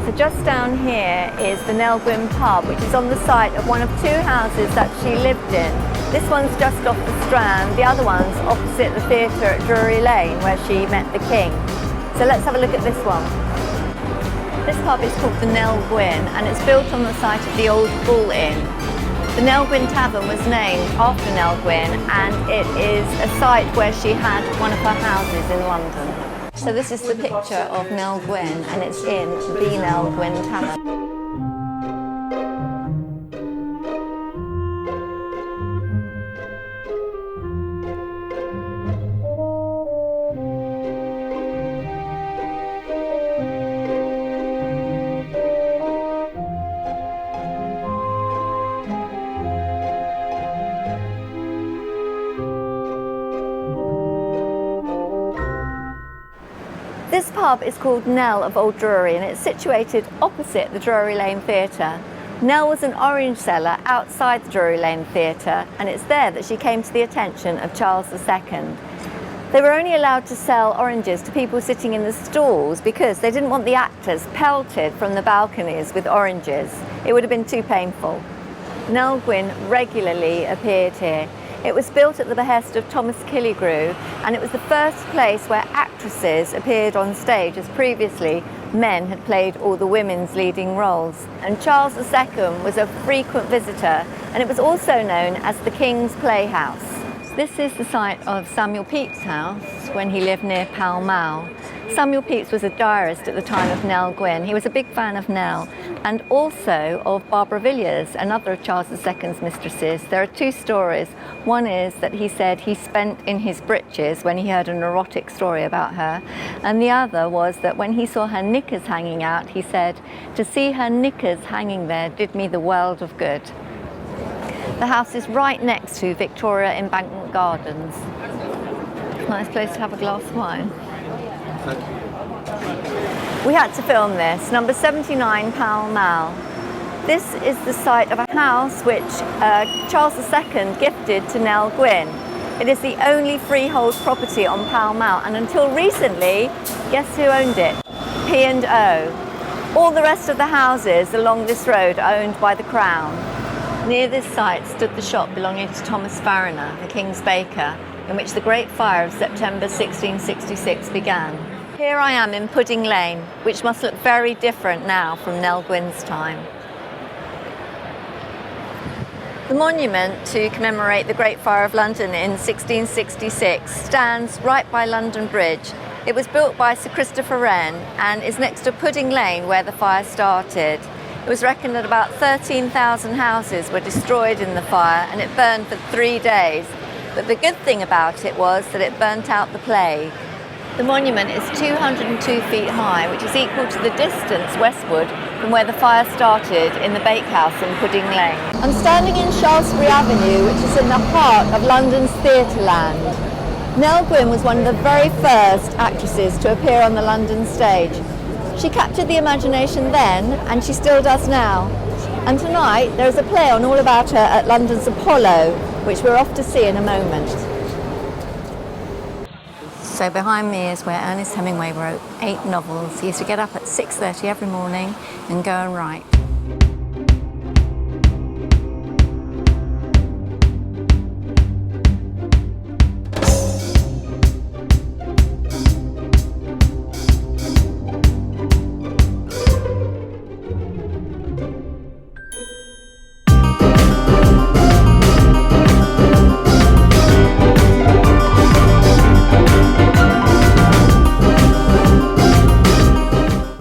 So just down here is the Nel Gwynne pub, which is on the site of one of two houses that she lived in. This one's just off the Strand, the other one's opposite the theatre at Drury Lane, where she met the King. So let's have a look at this one. This pub is called the Nel Gwynne, and it's built on the site of the old Bull Inn. The Nel Gwynne Tavern was named after Nel Gwynne, and it is a site where she had one of her houses in London. So this is the picture of Nel Gwynne, and it's in the Nel Gwynne Tavern. This pub is called Nel of Old Drury, and it's situated opposite the Drury Lane Theatre. Nel was an orange seller outside the Drury Lane Theatre, and it's there that she came to the attention of Charles II. They were only allowed to sell oranges to people sitting in the stalls because they didn't want the actors pelted from the balconies with oranges. It would have been too painful. Nel Gwynne regularly appeared here. It was built at the behest of Thomas Killigrew, and it was the first place where actresses appeared on stage, as previously men had played all the women's leading roles. And Charles II was a frequent visitor, and it was also known as the King's Playhouse. This is the site of Samuel Pepys' house when he lived near Pall Mall. Samuel Pepys was a diarist at the time of Nel Gwynne. He was a big fan of Nel and also of Barbara Villiers, another of Charles II's mistresses. There are two stories. One is that he said he spent in his breeches when he heard an erotic story about her, and the other was that when he saw her knickers hanging out, he said, "To see her knickers hanging there did me the world of good." The house is right next to Victoria Embankment Gardens. Nice place to have a glass of wine. We had to film this, number 79 Pall Mall. This is the site of a house which Charles II gifted to Nel Gwynne. It is the only freehold property on Pall Mall, and until recently, guess who owned it? P&O. All the rest of the houses along this road are owned by the Crown. Near this site stood the shop belonging to Thomas Fariner, the King's baker, in which the Great Fire of September 1666 began. Here I am in Pudding Lane, which must look very different now from Nel Gwynne's time. The monument to commemorate the Great Fire of London in 1666 stands right by London Bridge. It was built by Sir Christopher Wren and is next to Pudding Lane, where the fire started. It was reckoned that about 13,000 houses were destroyed in the fire, and it burned for 3 days. But the good thing about it was that it burnt out the plague. The monument is 202 feet high, which is equal to the distance westward from where the fire started in the bakehouse in Pudding Lane. I'm standing in Shaftesbury Avenue, which is in the heart of London's theatreland. Nel Gwynne was one of the very first actresses to appear on the London stage. She captured the imagination then, and she still does now. And tonight there is a play on all about her at London's Apollo, which we're off to see in a moment. So behind me is where Ernest Hemingway wrote 8 novels. He used to get up at 6:30 every morning and go and write.